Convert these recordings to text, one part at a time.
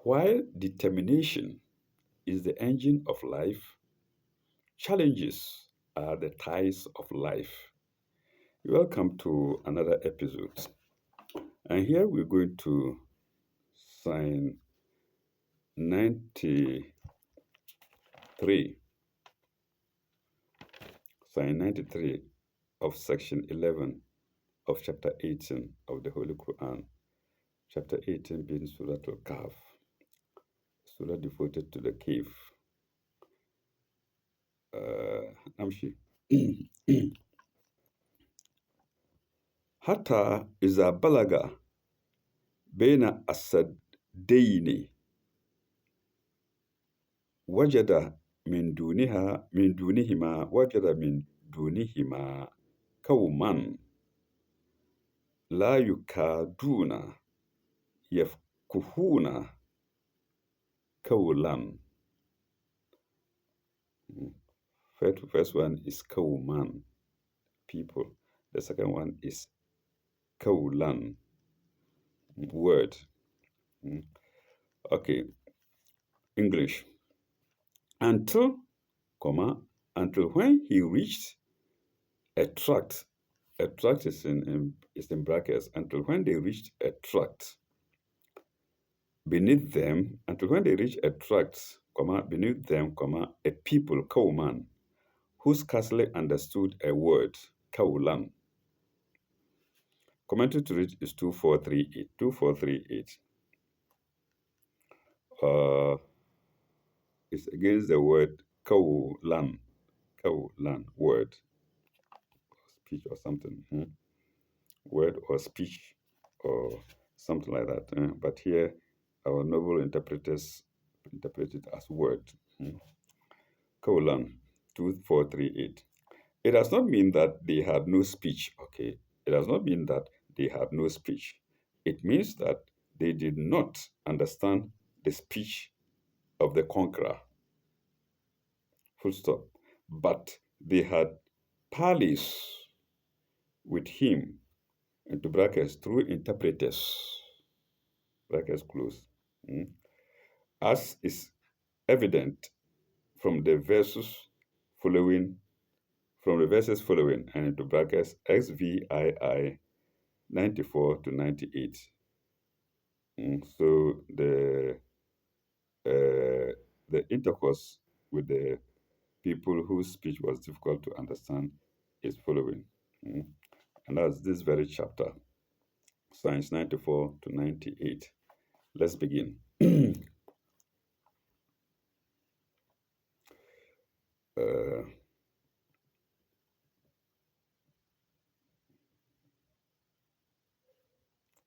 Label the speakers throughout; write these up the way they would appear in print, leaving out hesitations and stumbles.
Speaker 1: While determination is the engine of life, challenges are the ties of life. Welcome to another episode. And here we're going to sign 93, sign 93 of section 11 of chapter 18 of the Holy Quran. Chapter 18 being Surah Al-Kahf, Surah devoted to the cave. Namshi. حتى إذا بلغ بين السدين وجد من دونهما قوما لا يكادون يفقهون قولا. First one is قومان, people. The second one is قولا, word. Okay, English. Until when he reached a tract is in brackets, until when they reached a tract beneath them, beneath them, a people, Kauman, who scarcely understood a word, Kaulan. Commentary to read is 2438. 2438. It's against the word Kaulan, word, speech or something. Word or speech or something like that. But here, our noble interpreters interpret it as word. Colon 2438. It does not mean that they had no speech, okay? It does not mean that they had no speech. It means that they did not understand the speech of the conqueror. Full stop. But they had parleys with him, into brackets, through interpreters, brackets close, as is evident from the verses following, and into brackets XVI 94 to 98. So the intercourse with the people whose speech was difficult to understand is following. And that's this very chapter, Science 94 to 98. Let's begin.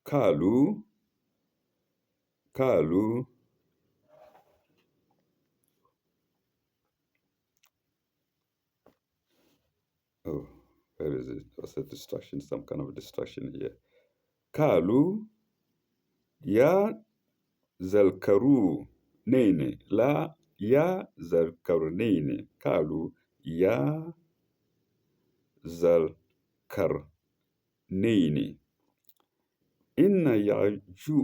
Speaker 1: Kalu, oh, where is it? What's a distraction? Some kind of a distraction here. Kalu, ya zalkaru nene, la ya zalkarnaini. Kalu, ya zalkarnaini. Inna yajuja.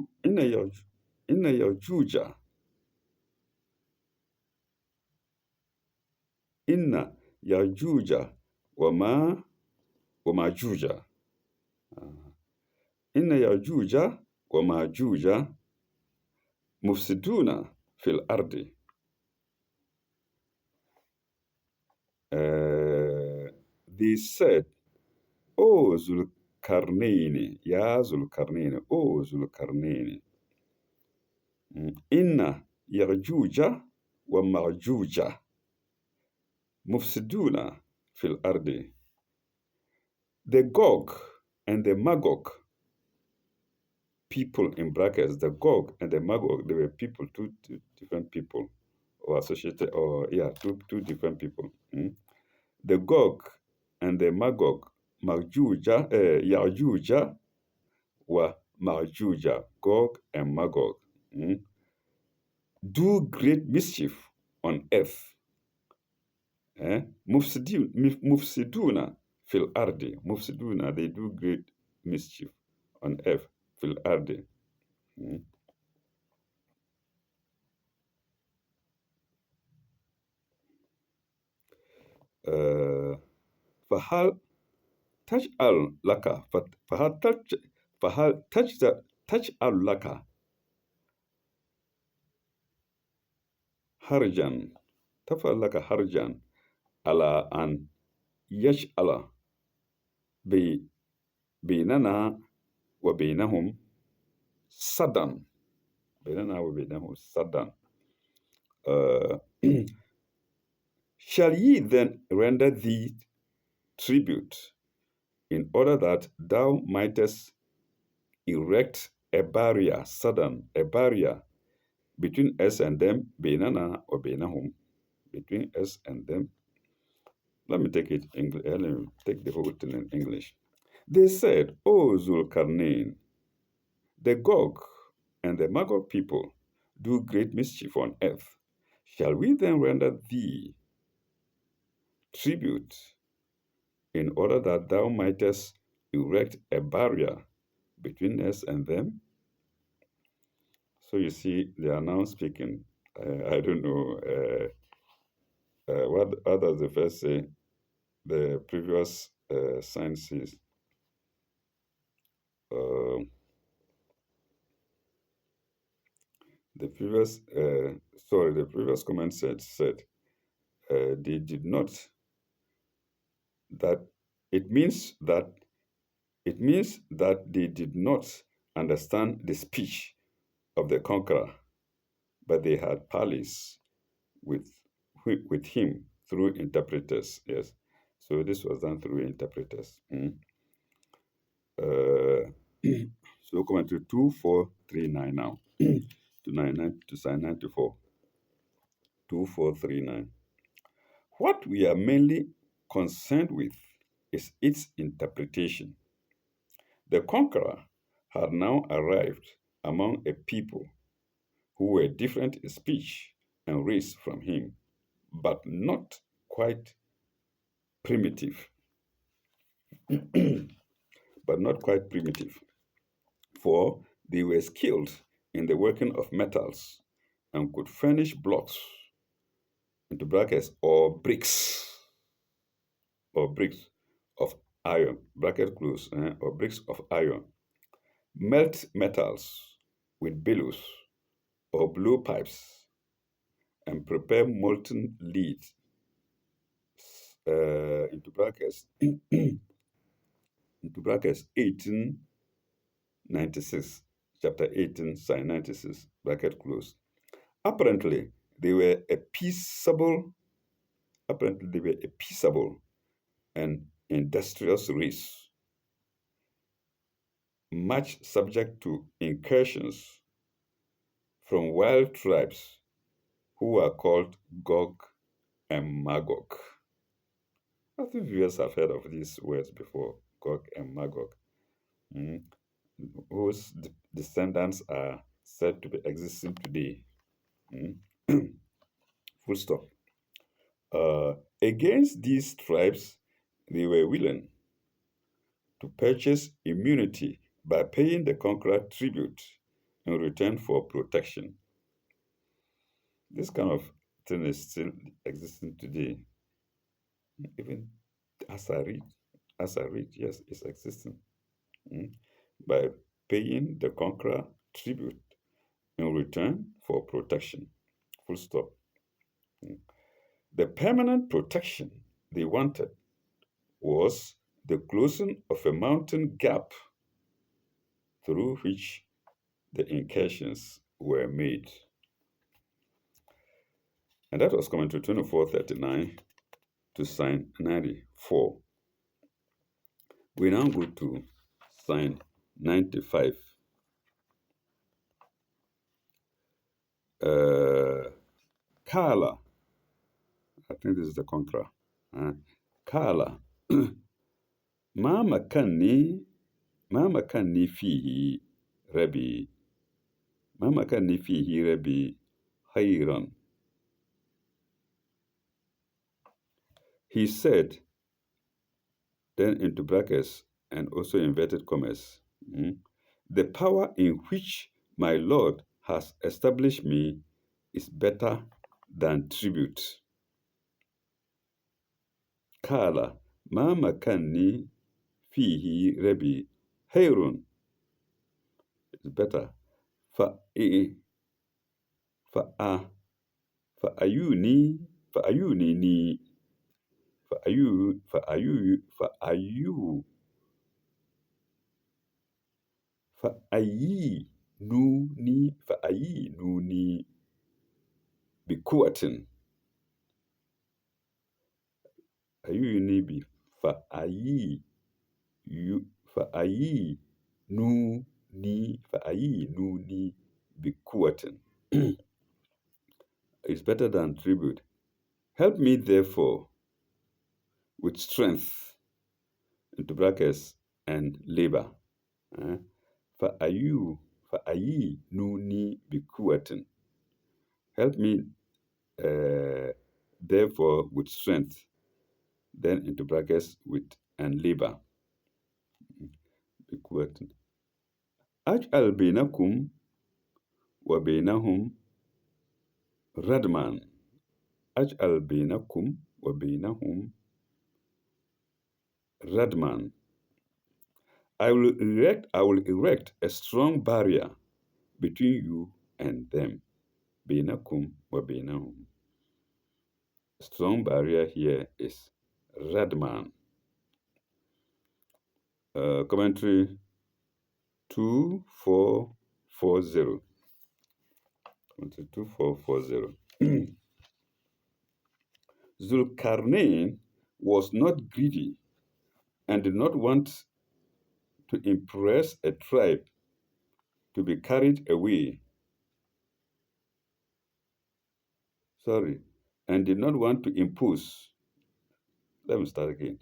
Speaker 1: Inna yajuja wa majuja. Inna yajuja wa majuja mufsiduna fil ardi. They said, O Zulkarnaini, Ya Zulkarnaini, O Zulkarnaini, Inna Yajuja wa Majuja Mufsiduna fil ardi. The Gog and the Magog people, in brackets, the Gog and the Magog, they were people, two different people, or associated, or two different people. The Gog and the Magog, Yajuja wa Majuja, Gog and Magog, do great mischief on earth. Mufsiduna fil ardi. Mufsiduna, they do great mischief on earth. Fil ardi. Uh, فهل تجعل لك فهل تجعل لك حرجا تفعل لك حرجا على أن يجعل بي- بيننا وبينهم سدا بيننا وبينهم سدا. Uh, shall ye then render thee tribute in order that thou mightest erect a barrier, sudden, a barrier between us and them, بيننا وبينهم, between us and them. Let me take it English. Let me take the whole thing in English. They said, O Zulkarnain, the Gog and the Magog people do great mischief on earth. Shall we then render thee tribute in order that thou mightest erect a barrier between us and them? So you see, they are now speaking. I don't know what does the verse say. The previous sciences. Uh, the previous the previous comment said they did not. That it means that they did not understand the speech of the conqueror, but they had parleys with him through interpreters. Yes, so this was done through interpreters. So come to 2439 now. To 99 to sign 94. 2439. What we are mainly concerned with is its interpretation. The conqueror had now arrived among a people who were different in speech and race from him, but not quite primitive. But not quite primitive, for they were skilled in the working of metals and could furnish blocks into brackets or bricks of iron, bracket close, or bricks of iron, melt metals with bellows or blow pipes, and prepare molten lead into brackets into brackets 1896, chapter 18, sign 96, bracket close. Apparently, they were a peaceable. Apparently, they were a peaceable and industrious race, much subject to incursions from wild tribes who are called Gog and Magog. I think viewers have heard of these words before, Gog and Magog, mm, whose descendants are said to be existing today. Mm. Full stop. Against these tribes, they were willing to purchase immunity by paying the conqueror tribute in return for protection. This kind of thing is still existing today. Even as I read, yes, it's existing. Mm. By paying the conqueror tribute in return for protection. Full stop. Mm. The permanent protection they wanted was the closing of a mountain gap through which the incursions were made. And that was coming to 2439 to sign 94. We now go to sign 95. Kala, I think this is the contra. Kala, ما مكنني فيه ربي ما مكنني فيه ربي خيرا. He said, then into brackets and also inverted commas, the power in which my Lord has established me is better than tribute. قال ما مكنني فيه ربي خير. It's better. فأ فأ فأيوني فأيونني فأينوني بقوة. أيوني فأينوني بقوة. Is better than tribute. Help me therefore with strength, into brackets, and labor. فأينوني بقوة. Help me therefore with strength, then into brackets with and labor. بقوة. أجعل بينكم وبينهم ردما. أجعل بينكم وبينهم ردما. I will erect a strong barrier between you and them. بينكم وبينهم. Strong barrier here is Radman. Commentary 2440. 2440. Zulkarnain was not greedy and did not want to impress a tribe to be carried away. And did not want to impose. Let me start again.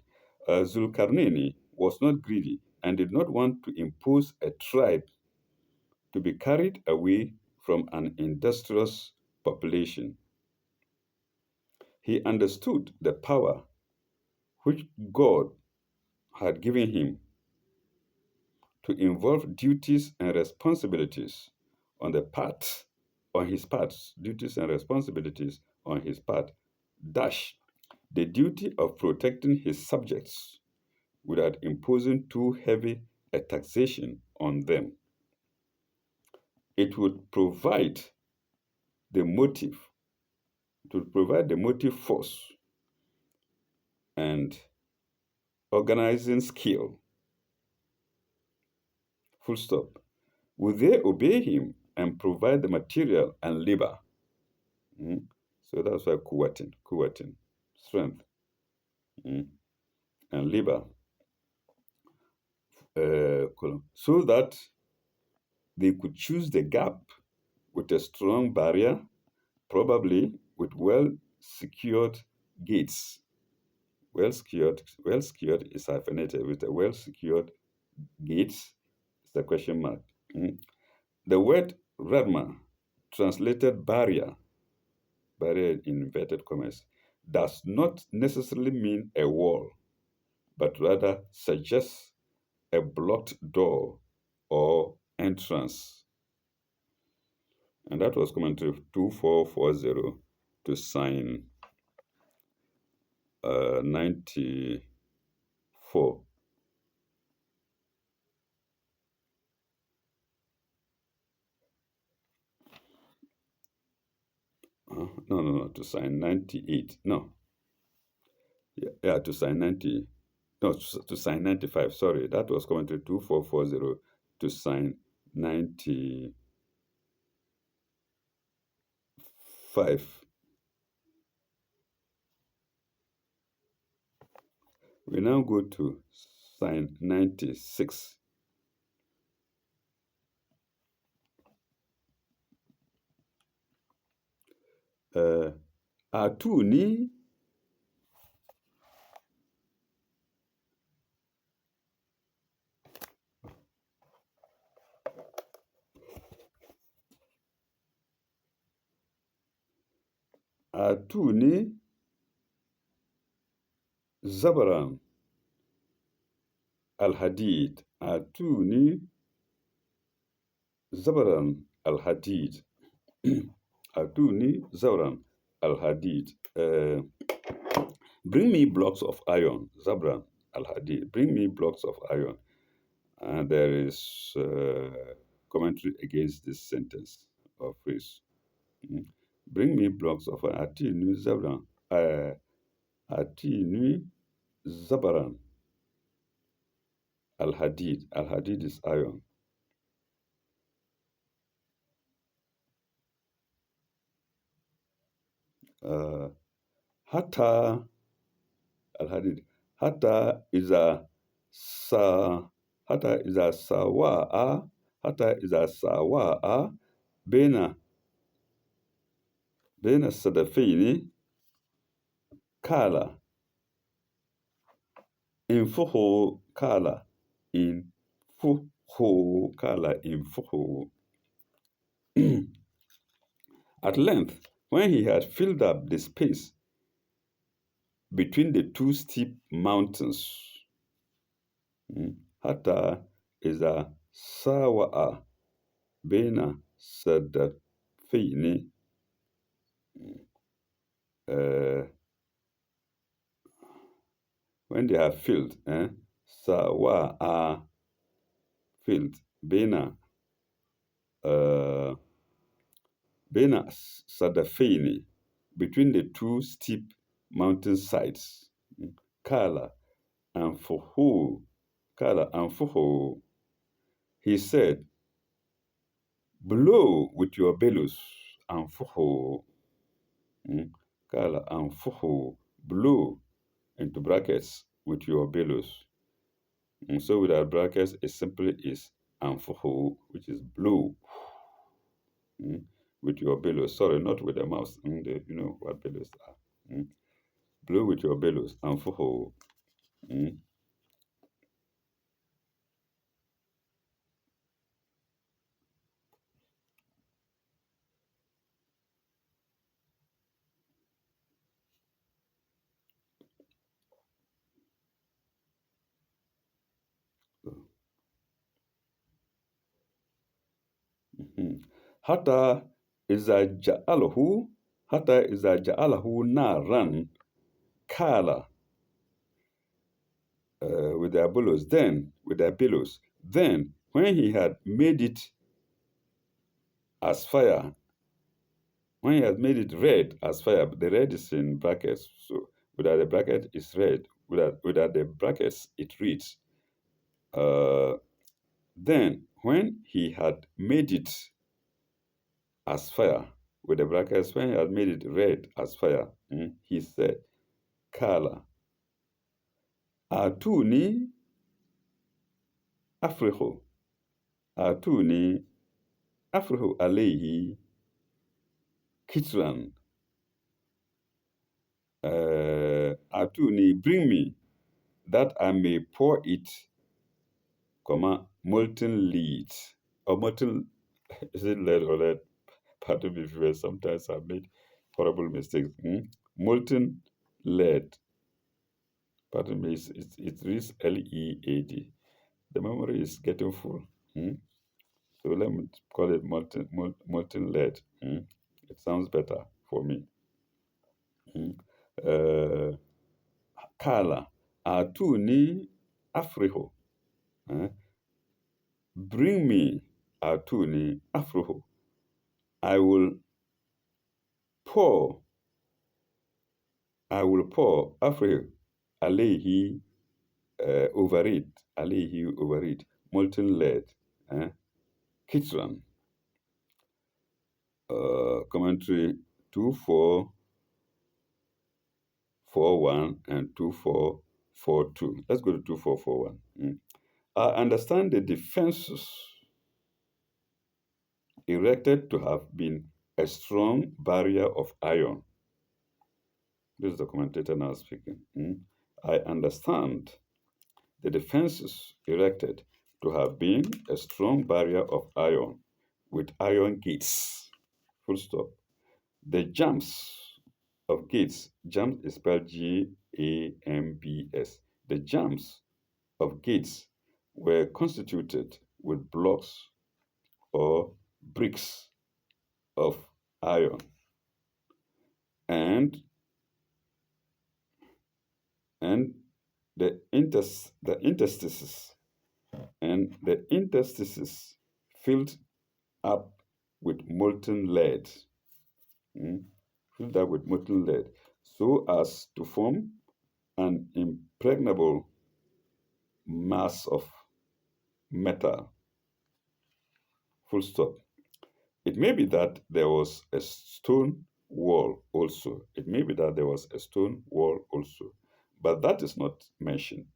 Speaker 1: Zulkarnain was not greedy and did not want to impose a tribe to be carried away from an industrious population. He understood the power which God had given him to involve duties and responsibilities on his part, duties and responsibilities on his part, dash the duty of protecting his subjects without imposing too heavy a taxation on them. It would provide the motive force and organizing skill. Full stop. Will they obey him and provide the material and labor? So that's why kuwatin, strength, and labor, so that they could choose the gap with a strong barrier, probably with well-secured gates. Well-secured is hyphenated with a well-secured gates. It's a question mark. The word radma, translated barrier in inverted commas, does not necessarily mean a wall, but rather suggests a blocked door or entrance. And that was commentary 2440 to sign 94. No, to sign 98. No. Yeah, to sign 90. No, to sign 95. Sorry, that was commentary 2440 to sign 95. We now go to sign 96. Atuni Zabaran al-Hadid. Atuni Zabaran al-Hadid. Atuni Zabaran al-Hadid. Bring me blocks of iron, Zabran al-Hadid. Bring me blocks of iron. And there is commentary against this sentence or phrase. Mm. Bring me blocks of iron. Atinu Zabran. Atinu Zabaran al-Hadid. Al-Hadid is iron. Uh, Hatta al-Hadid. Hatta is a sa. Hatta is a sawa'a. Hatta is a sawa'a. Bena. Bena sadafini. Kala. Infuhu kala. Infuhu kala. Infuhu. At length, when he had filled up the space between the two steep mountains, Hatta is a sawa'a bena sadafini. Uh, when they have filled, sawa'a filled bena uh, bena sadafini, between the two steep mountain sides, kala and fuhu, kala and fuhu, he said, blow with your bellows and fuhu, kala and fuhu, blow into brackets with your bellows. And so without brackets, it simply is anfuhu, which is blow with your bellows. Sorry, not with the mouth. You know what bellows are. Blow with your bellows, anfuhu. Hata iza ja'alahu, hata iza ja'alahu naran kala, with their bellows. Then, with their bellows. Then, when he had made it as fire, when he had made it red as fire, the red is in brackets. So without the bracket, it's red. Without the brackets, it reads. Then, when he had made it as fire, with the brackets, when he had made it red as fire, he said, Kala, Atuni Afrihu, Atuni Afrihu alayhi kitran. Atuni, bring me, that I may pour it, molten lead, or molten, is it lead or lead? Pardon me if sometimes I make horrible mistakes. Molten lead. Pardon me, it reads Lead. The memory is getting full. So let me call it molten lead. It sounds better for me. Uh, Kala, Atuni Afriho. Bring me Atuni Afriho. I will pour, Afriho, Alehi, over it, molten lead, Kitran. Commentary 2441 and 2442. Let's go to 2441. I understand the defenses erected to have been a strong barrier of iron. This is the commentator now speaking. I understand the defenses erected to have been a strong barrier of iron with iron gates. Full stop. The jambs of gates, jambs is spelled Gambs. The jambs of gates were constituted with blocks or bricks of iron, and the interstices, and the interstices filled up with molten lead, mm, filled up with molten lead, so as to form an impregnable mass of metal. Full stop. It may be that there was a stone wall also. It may be that there was a stone wall also, but that is not mentioned.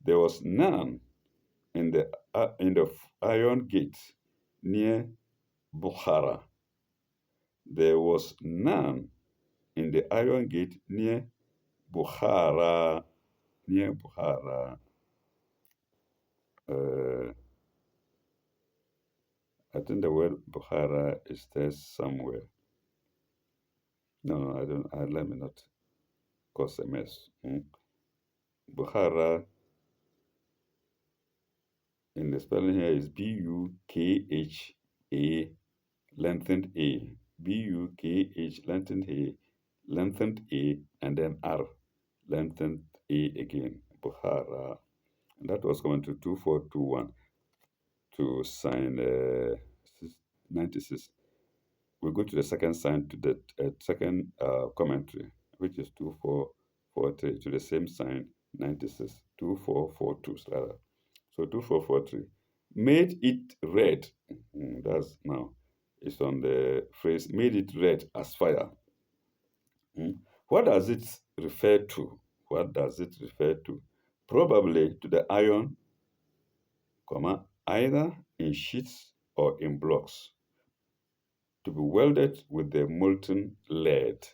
Speaker 1: There was none in the iron gate near Bukhara. There was none in the iron gate near Bukhara. Near Bukhara. Uh, I think the word Bukhara is there somewhere. No, no, I don't. Let me not cause a mess. Bukhara in the spelling here is Bukha lengthened A. Bukh lengthened A, and then R lengthened A again. Bukhara. And that was going to 2421 to sign 96. We'll go to the second sign, to the second commentary, which is 2443, to the same sign 96, 2442 rather. So 2443. Made it red. That's now. It's on the phrase, made it red as fire. What does it refer to? What does it refer to? Probably to the iron, comma, either in sheets or in blocks, to be welded with the molten lead.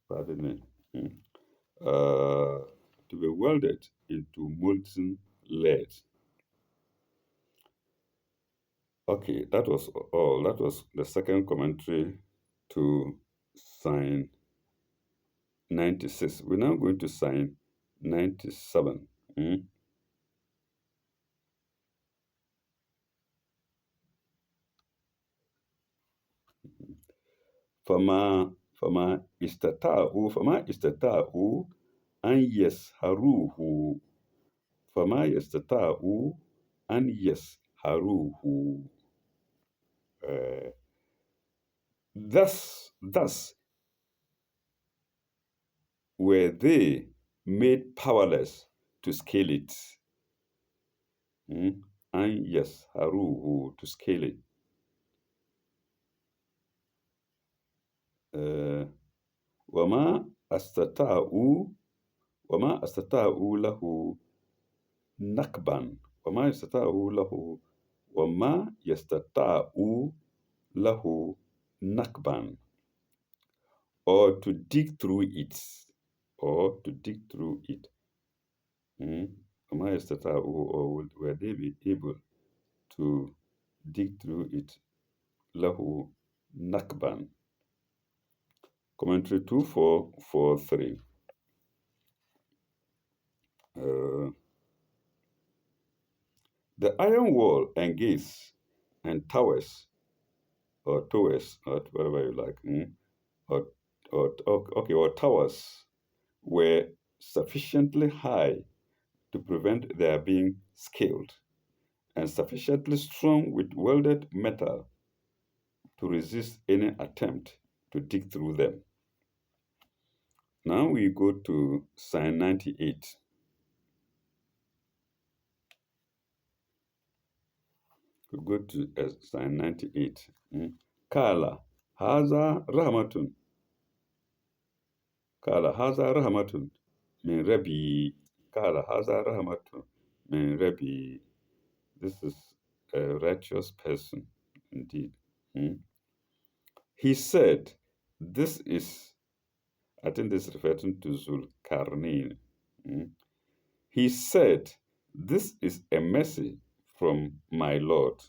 Speaker 1: Pardon me. To be welded into molten lead. Okay, that was all. That was the second commentary to sign 96. We're now going to sign 97. فما أن يسهروه فما يستطاعوا أن يسهروه. Uh, thus were they made powerless to scale it. أن يسهروه, to scale it. وما استطاعوا له نقبا وما يستطاعوا له نقبا, or to dig through it, وما يستطاعوا, or were they be able to dig through it, له نقبا. Commentary 2443. The iron wall and gates and towers, or whatever you like, or towers, were sufficiently high to prevent their being scaled, and sufficiently strong with welded metal to resist any attempt to dig through them. Now we go to sign 98. We go to sign 98. Kala haza rahmatun. Kala haza rahmatun min Rabbi. Kala haza rahmatun min Rabbi. This is a righteous person indeed. He said, this is, I think this is referring to Zulkarnain. He said, this is a mercy from my Lord.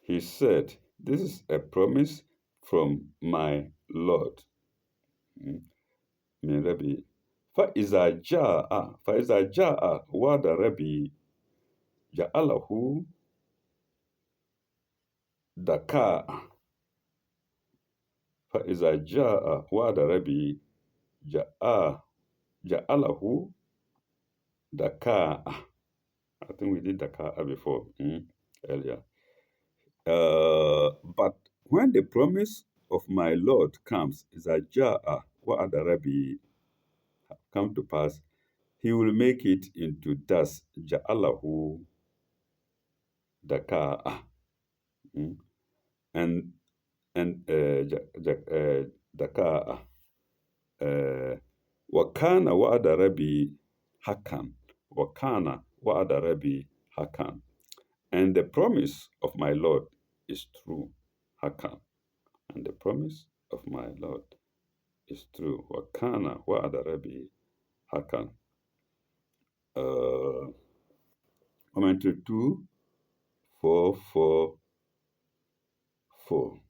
Speaker 1: He said, this is a promise from my Lord. Min Rabbi. فإذا جاء وعد ربي جعله دكاء. فإذا جاء وعد ربي جعله دكاء. I think we did Dakar before, earlier. But when the promise of my Lord comes, Zaja'a wa Adarabi come to pass, he will make it into dust, Ja'alahu Daka'a. mm, And Daka'a. Wakana wa Adarabi Hakan. Wakana wa Adarabi Hakan. And the promise of my Lord is true. Hakan. And the promise of my Lord is true. Wakana wa adarabi hakan. Commentary 2444.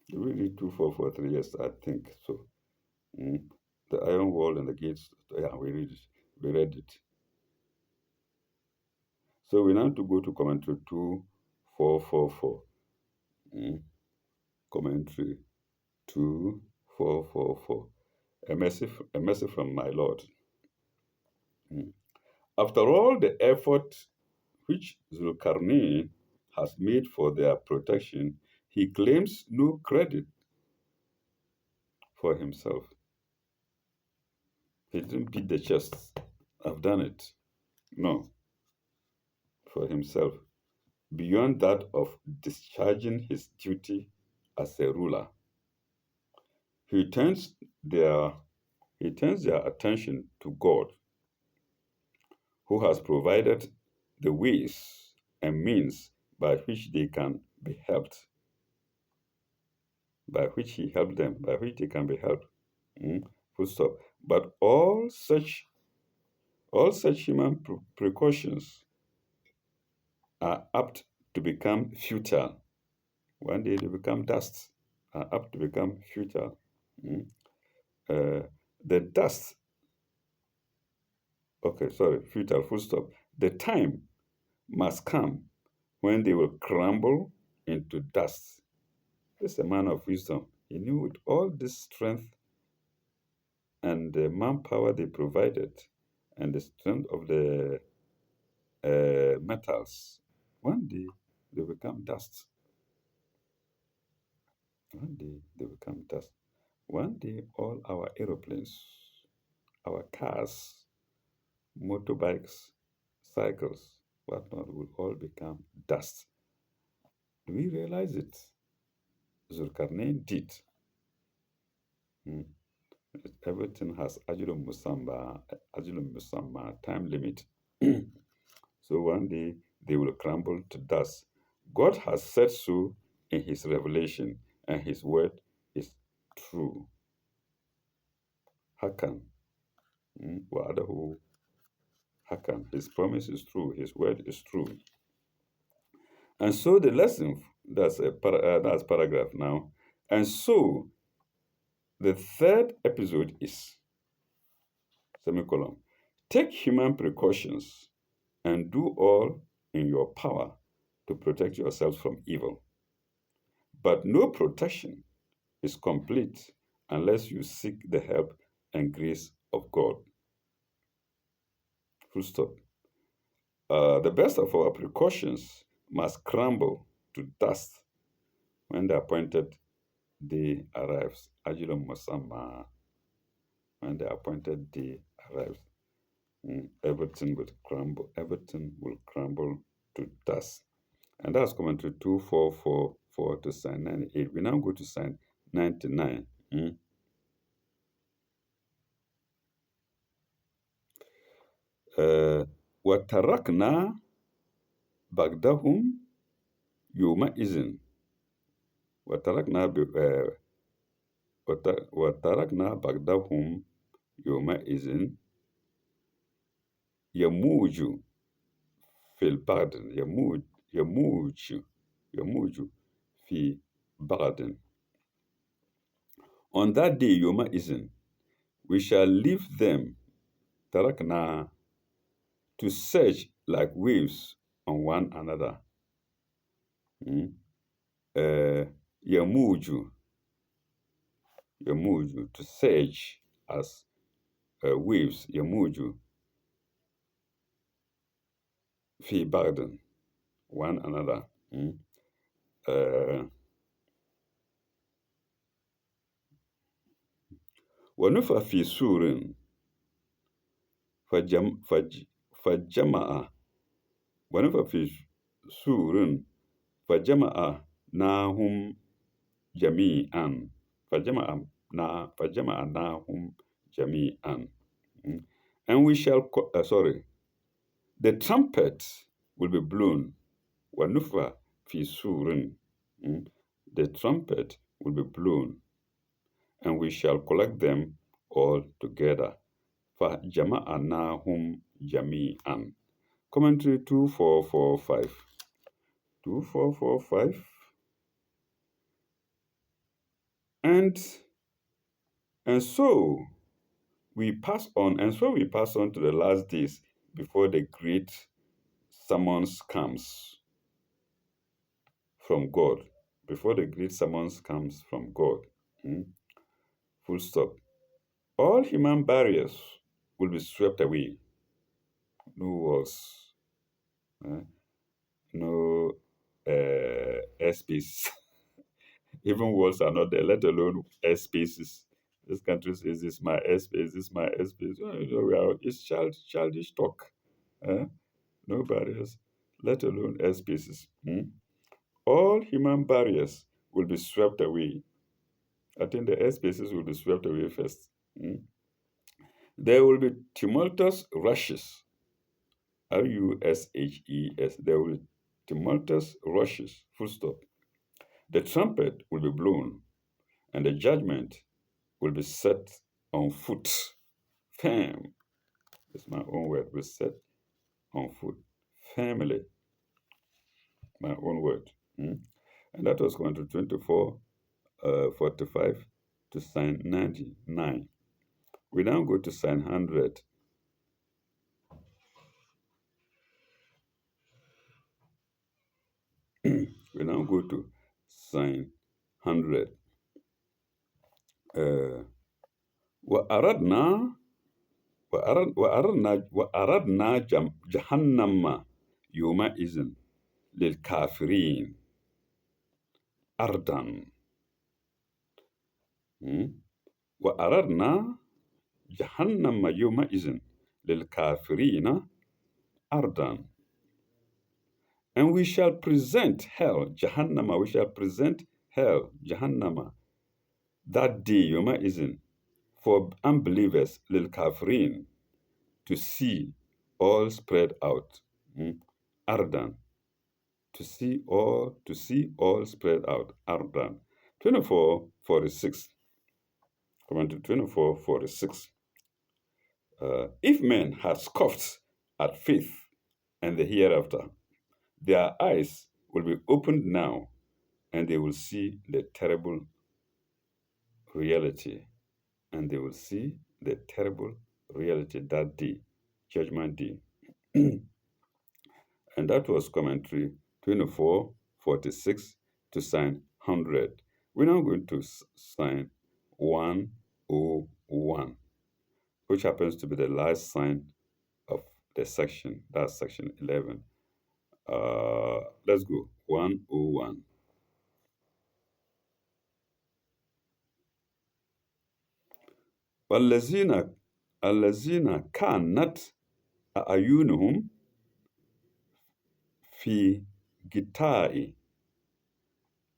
Speaker 1: Did we read 2443? Yes, I think so. The iron wall and the gates. Yeah, we read it. We read it. So we now to go to commentary 2444. Commentary 2444. A mercy from my Lord. After all the effort which Zulkarnain has made for their protection, he claims no credit for himself. He didn't beat the chest. I've done it. No, for himself. Beyond that of discharging his duty as a ruler. He turns their attention to God, who has provided the ways and means by which they can be helped, by which he helped them, by which they can be helped. Full stop. But all such human precautions are apt to become futile. One day they become dust, are apt to become futile. The dust, futile, full stop. The time must come when they will crumble into dust. This is a man of wisdom. He knew with all this strength and the manpower they provided and the strength of the metals, one day they become dust. One day they become dust. One day all our aeroplanes, our cars, motorbikes, cycles, whatnot will all become dust. Do we realize it? Zulkarnain did. Everything has ajulum musamma, time limit. So one day they will crumble to dust. God has said so in his revelation, and his word is true. Hakan. Wa'adahu Hakan. His promise is true. His word is true. And so the lesson, that's paragraph now. And so the third episode is, semicolon, take human precautions and do all in your power to protect yourselves from evil. But no protection is complete unless you seek the help and grace of God. Full stop. The best of our precautions must crumble to dust when the appointed day arrives. Ajilum Masama. When the appointed day arrives, everything will crumble to dust. And that's commentary 2444 to sign 98. We now go to sign 99. وتركنا بعدهم يومئذ وتركنا بعدهم يومئذ يموج في البعد يموج في بعد On that day, Yoma isn't, we shall leave them, Tarakna, to search like waves on one another. Mm. Yamuju, Yamuju, to search as waves, Yamuju, fi Bagdan, one another. Mm. Wanufa fi surin, fajama'a, wanufa fi surin, fajama'a nahum jami'an, fajama'a nahum jami'an. Mm. And we shall, the trumpet will be blown. Wanufa fi surin. Mm. The trumpet will be blown, and we shall collect them all together. فَجَمَعَنَاهُمْ جَمِيعًا. Commentary 2445. 2445. And so we pass on, to the last days before the great summons comes from God. Before the great summons comes from God. Mm. Full stop. All human barriers will be swept away. No walls, no airspace. Even walls are not there, let alone airspaces. This country says, "This is my airspace, this is my airspace." It's childish talk. No barriers, let alone airspaces. All human barriers will be swept away. I think the airspaces will be swept away first. There will be tumultuous rushes. RUSHES. There will be tumultuous rushes. Full stop. The trumpet will be blown, and the judgment will be set on foot. Firm. It's my own word. Will set on foot. Firmly. My own word. And that was going to 24, 45 to sign 99. We now go to sign 100. We now go to sign 100. وأردنا وأردنا جهنم يومئذ للكافرين أرضا. وأردنا جهنم يومئذ للكافرين أرضا. And we shall present hell, Jahannama, we shall present hell, Jahannama, that day, Yoma for unbelievers, Lil Kafirin, to see all spread out. Ardan, to see all spread out. Ardan. 24:46. Come on to 24:46. If men had scoffed at faith and the hereafter, their eyes will be opened now, and they will see the terrible reality. And they will see the terrible reality that day, Judgment Day. And that was commentary 24:46 to sign 100. We're now going to sign 101, which happens to be the last sign of the section. That's section 11. Let's go. 101. الذين كانت أعينهم في غطاء.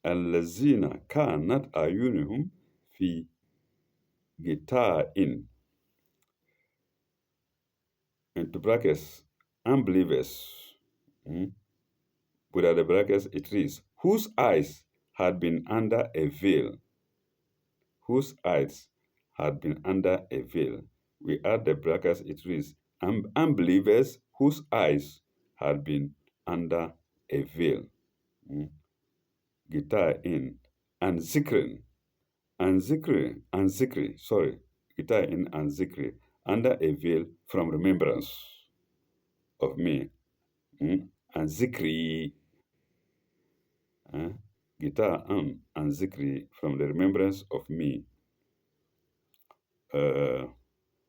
Speaker 1: الذين كانت أعينهم في غطاء. Into brackets, unbelievers. Without the brackets, it reads, whose eyes had been under a veil. Whose eyes had been under a veil. We add the brackets, it reads, unbelievers whose eyes had been under a veil. Guitar in. And zikrin. sorry, guitar in and zikri, under a veil from remembrance of me. Mm? And zikri, uh, guitar and zikri from the remembrance of me. Uh,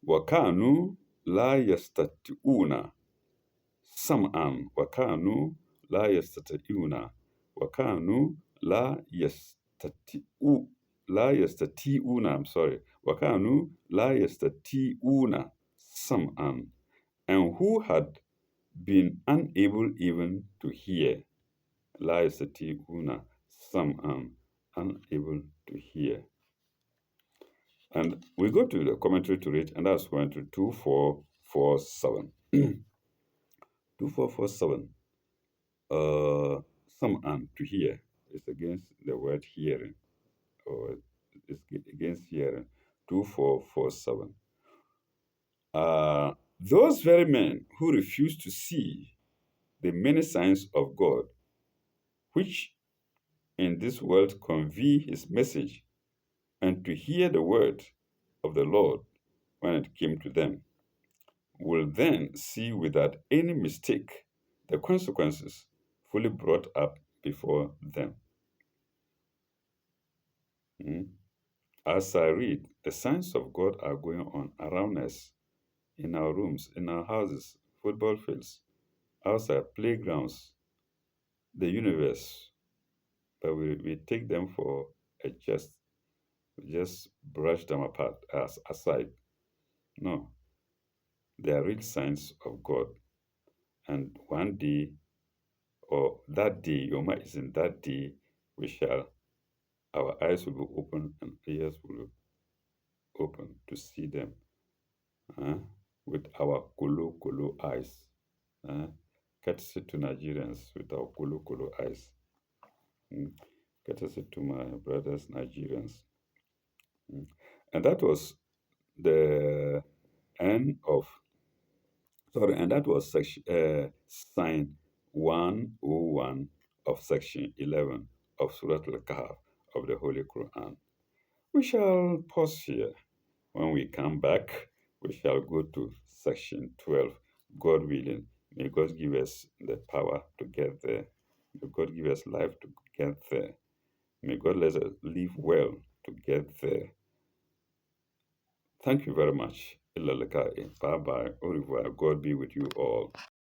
Speaker 1: وكانوا لا يستطيعون سمعا وكانوا وكانوا لا يستطيعون I'm sorry وكانوا لا يستطيعون سمعا, and who had been unable even to hear. لا يستطيعون سمعا, unable to hear. And we go to the commentary to read, and that's going to 2447. 2447. Some to hear is against the word hearing, or it's against hearing. 2447. Those very men who refuse to see the many signs of God, which in this world convey his message, and to hear the word of the Lord when it came to them, will then see without any mistake the consequences fully brought up before them. Mm. As I read, the signs of God are going on around us, in our rooms, in our houses, football fields, outside playgrounds, the universe. But we take them for a just, we just brush them apart as aside. No, they are real signs of God. And one day, or that day, Yoma is in that day, we shall, our eyes will be open and ears will be open to see them, uh, with our kolo eyes. Uh, Courtesy to Nigerians with our kolo eyes. Mm. Courtesy to my brothers Nigerians. Mm. And that was the end of, sorry, and that was section, sign 101 of section 11 of Surah Al-Kahf of the Holy Quran. We shall pause here. When we come back, we shall go to section 12, God willing. May God give us the power to get there. May God give us life to get there. May God let us live well to get there. Thank you very much. Bye bye. Au revoir. God be with you all.